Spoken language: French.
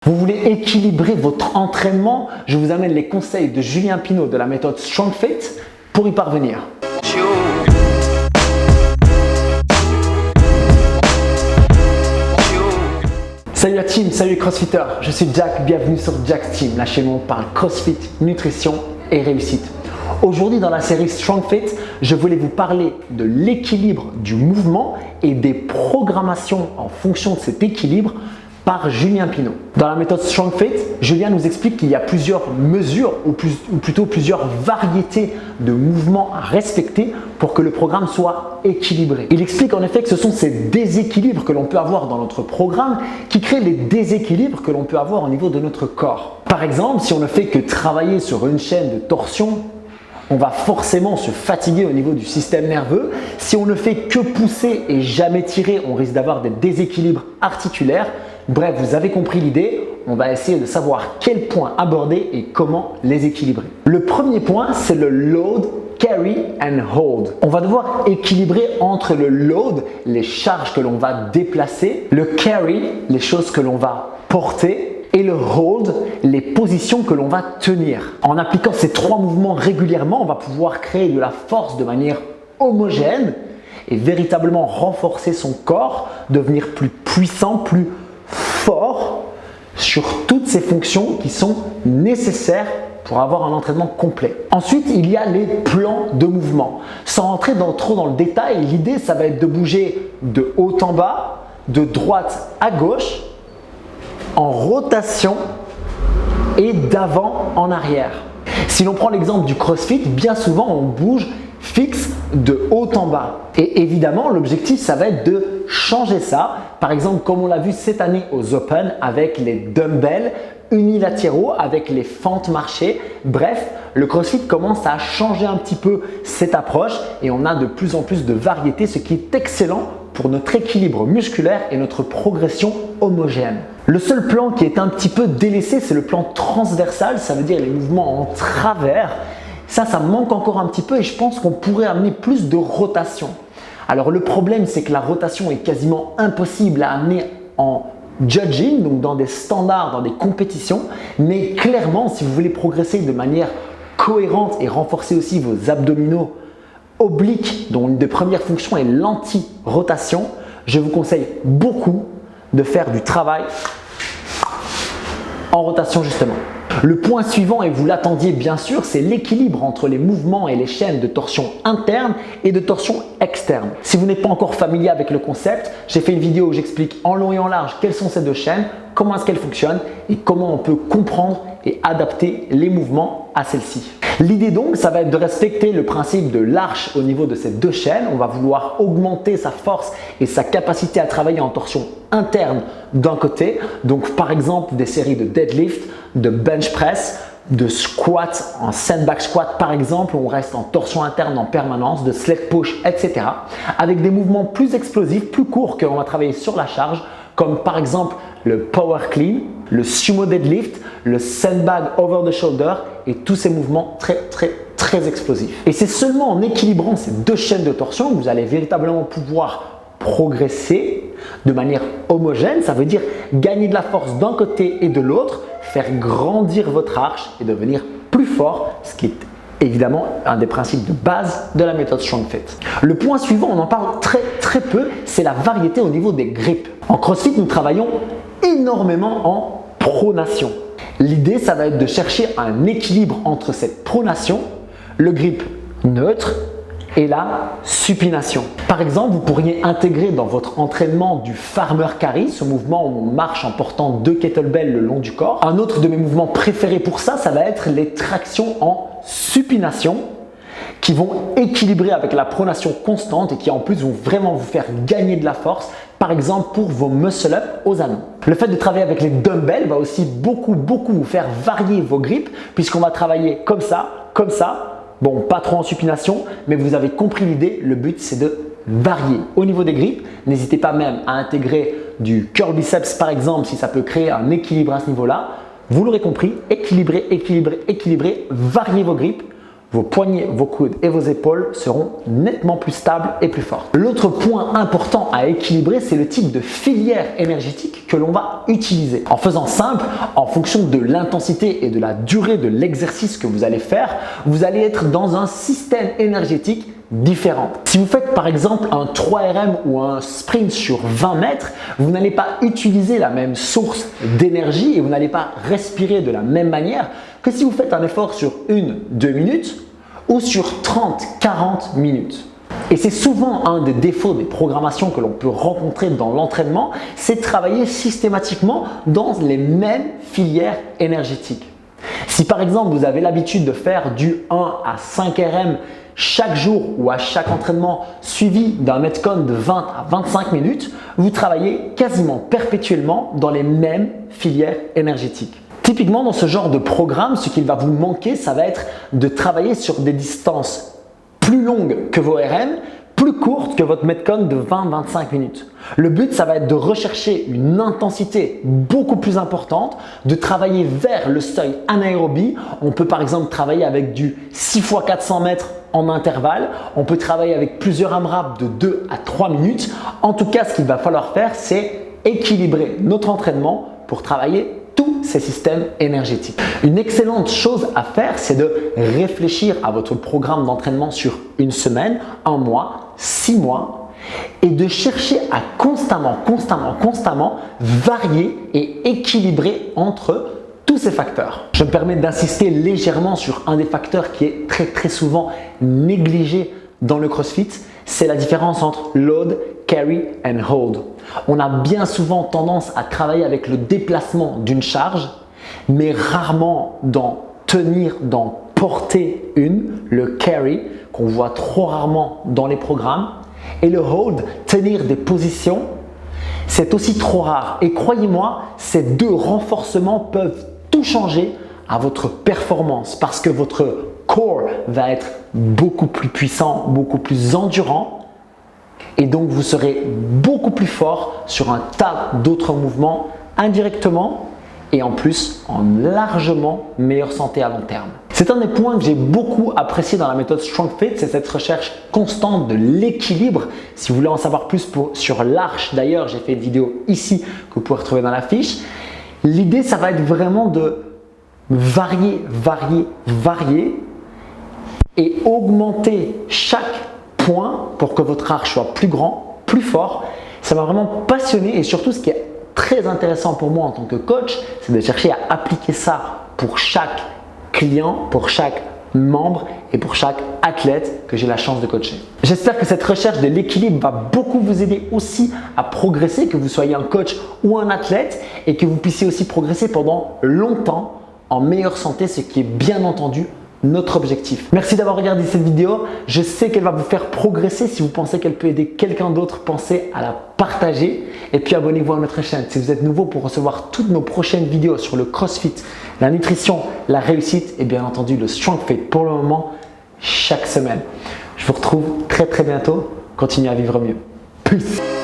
Vous voulez équilibrer votre entraînement? Je vous amène les conseils de Julien Pineau de la méthode StrongFit pour y parvenir. Salut la team, salut les crossfitters, je suis Jack, bienvenue sur Jack's Team, la chaîne où on parle crossfit, nutrition et réussite. Aujourd'hui dans la série StrongFit, je voulais vous parler de l'équilibre du mouvement et des programmations en fonction de cet équilibre par Julien Pineau. Dans la méthode StrongFit, Julien nous explique qu'il y a plusieurs mesures ou plutôt plusieurs variétés de mouvements à respecter pour que le programme soit équilibré. Il explique en effet que ce sont ces déséquilibres que l'on peut avoir dans notre programme qui créent les déséquilibres que l'on peut avoir au niveau de notre corps. Par exemple, si on ne fait que travailler sur une chaîne de torsion, on va forcément se fatiguer au niveau du système nerveux. Si on ne fait que pousser et jamais tirer, on risque d'avoir des déséquilibres articulaires. Bref, vous avez compris l'idée, on va essayer de savoir quels points aborder et comment les équilibrer. Le premier point, c'est le load, carry and hold. On va devoir équilibrer entre le load, les charges que l'on va déplacer, le carry, les choses que l'on va porter, et le hold, les positions que l'on va tenir. En appliquant ces trois mouvements régulièrement, on va pouvoir créer de la force de manière homogène et véritablement renforcer son corps, devenir plus puissant, plus fort sur toutes ces fonctions qui sont nécessaires pour avoir un entraînement complet. Ensuite, il y a les plans de mouvement. Sans rentrer trop dans le détail, l'idée, ça va être de bouger de haut en bas, de droite à gauche, en rotation et d'avant en arrière. Si l'on prend l'exemple du CrossFit, bien souvent on bouge fixe de haut en bas. Et évidemment, l'objectif, ça va être de changer ça. Par exemple, comme on l'a vu cette année aux Open avec les dumbbells unilatéraux, avec les fentes marchées. Bref, le CrossFit commence à changer un petit peu cette approche et on a de plus en plus de variétés, ce qui est excellent pour notre équilibre musculaire et notre progression homogène. Le seul plan qui est un petit peu délaissé, c'est le plan transversal, ça veut dire les mouvements en travers. Ça manque encore un petit peu et je pense qu'on pourrait amener plus de rotation. Alors le problème, c'est que la rotation est quasiment impossible à amener en judging, donc dans des standards, dans des compétitions. Mais clairement, si vous voulez progresser de manière cohérente et renforcer aussi vos abdominaux obliques, dont une des premières fonctions est l'anti-rotation, je vous conseille beaucoup de faire du travail en rotation justement. Le point suivant, et vous l'attendiez bien sûr, c'est l'équilibre entre les mouvements et les chaînes de torsion interne et de torsion externe. Si vous n'êtes pas encore familier avec le concept, j'ai fait une vidéo où j'explique en long et en large quelles sont ces deux chaînes, comment est-ce qu'elles fonctionnent et comment on peut comprendre et adapter les mouvements à celles-ci. L'idée donc, ça va être de respecter le principe de l'arche au niveau de ces deux chaînes. On va vouloir augmenter sa force et sa capacité à travailler en torsion interne d'un côté. Donc par exemple des séries de deadlift, de bench press, de squat en sandbag squat par exemple, où on reste en torsion interne en permanence, de sled push, etc. Avec des mouvements plus explosifs, plus courts que l'on va travailler sur la charge, comme par exemple le power clean, le sumo deadlift, le sandbag over the shoulder et tous ces mouvements très explosifs. Et c'est seulement en équilibrant ces deux chaînes de torsion que vous allez véritablement pouvoir progresser de manière homogène. Ça veut dire gagner de la force d'un côté et de l'autre, faire grandir votre arche et devenir plus fort, ce qui est évidemment un des principes de base de la méthode StrongFit. Le point suivant, on en parle très peu, c'est la variété au niveau des grips. En CrossFit, nous travaillons énormément en pronation. L'idée, ça va être de chercher un équilibre entre cette pronation, le grip neutre et la supination. Par exemple, vous pourriez intégrer dans votre entraînement du farmer carry, ce mouvement où on marche en portant 2 kettlebells le long du corps. Un autre de mes mouvements préférés pour ça, ça va être les tractions en supination qui vont équilibrer avec la pronation constante et qui en plus vont vraiment vous faire gagner de la force, par exemple pour vos muscle-up aux anneaux. Le fait de travailler avec les dumbbells va aussi beaucoup vous faire varier vos grips puisqu'on va travailler comme ça. Bon, pas trop en supination, mais vous avez compris l'idée. Le but, c'est de varier. Au niveau des grips, n'hésitez pas même à intégrer du curl biceps par exemple si ça peut créer un équilibre à ce niveau-là. Vous l'aurez compris, équilibrer, variez vos grips vos poignets, vos coudes et vos épaules seront nettement plus stables et plus fortes. L'autre point important à équilibrer, c'est le type de filière énergétique que l'on va utiliser. En faisant simple, en fonction de l'intensité et de la durée de l'exercice que vous allez faire, vous allez être dans un système énergétique différent. Si vous faites par exemple un 3RM ou un sprint sur 20 mètres, vous n'allez pas utiliser la même source d'énergie et vous n'allez pas respirer de la même manière que si vous faites un effort sur 1-2 minutes ou sur 30-40 minutes. Et c'est souvent un des défauts des programmations que l'on peut rencontrer dans l'entraînement, c'est de travailler systématiquement dans les mêmes filières énergétiques. Si par exemple vous avez l'habitude de faire du 1 à 5 RM chaque jour ou à chaque entraînement suivi d'un metcon de 20 à 25 minutes, vous travaillez quasiment perpétuellement dans les mêmes filières énergétiques. Typiquement dans ce genre de programme, ce qu'il va vous manquer, ça va être de travailler sur des distances plus longues que vos RM, plus courtes que votre metcon de 20-25 minutes. Le but, ça va être de rechercher une intensité beaucoup plus importante, de travailler vers le seuil anaérobie. On peut par exemple travailler avec du 6 x 400 mètres en intervalle. On peut travailler avec plusieurs AMRAP de 2 à 3 minutes. En tout cas, ce qu'il va falloir faire, c'est équilibrer notre entraînement pour travailler tous ces systèmes énergétiques. Une excellente chose à faire, c'est de réfléchir à votre programme d'entraînement sur une semaine, un mois, 6 mois et de chercher à constamment varier et équilibrer entre tous ces facteurs. Je me permets d'insister légèrement sur un des facteurs qui est très souvent négligé dans le CrossFit, c'est la différence entre load, carry and hold. On a bien souvent tendance à travailler avec le déplacement d'une charge, mais rarement d'en tenir, d'en porter une, le carry, qu'on voit trop rarement dans les programmes. Et le hold, tenir des positions, c'est aussi trop rare. Et croyez-moi, ces deux renforcements peuvent tout changer à votre performance parce que votre core va être beaucoup plus puissant, beaucoup plus endurant et donc vous serez beaucoup plus fort sur un tas d'autres mouvements indirectement et en plus en largement meilleure santé à long terme. C'est un des points que j'ai beaucoup apprécié dans la méthode StrongFit, c'est cette recherche constante de l'équilibre. Si vous voulez en savoir plus sur l'arche, d'ailleurs j'ai fait une vidéo ici que vous pouvez retrouver dans la fiche. L'idée, ça va être vraiment de varier et augmenter chaque point pour que votre arche soit plus grand, plus fort. Ça m'a vraiment passionné et surtout ce qui est très intéressant pour moi en tant que coach, c'est de chercher à appliquer ça pour chaque client, pour chaque membre et pour chaque athlète que j'ai la chance de coacher. J'espère que cette recherche de l'équilibre va beaucoup vous aider aussi à progresser, que vous soyez un coach ou un athlète et que vous puissiez aussi progresser pendant longtemps en meilleure santé, ce qui est bien entendu notre objectif. Merci d'avoir regardé cette vidéo. Je sais qu'elle va vous faire progresser. Si vous pensez qu'elle peut aider quelqu'un d'autre, pensez à la partager. Et puis abonnez-vous à notre chaîne si vous êtes nouveau pour recevoir toutes nos prochaines vidéos sur le CrossFit, la nutrition, la réussite et bien entendu le StrongFit pour le moment chaque semaine. Je vous retrouve très bientôt. Continuez à vivre mieux. Peace.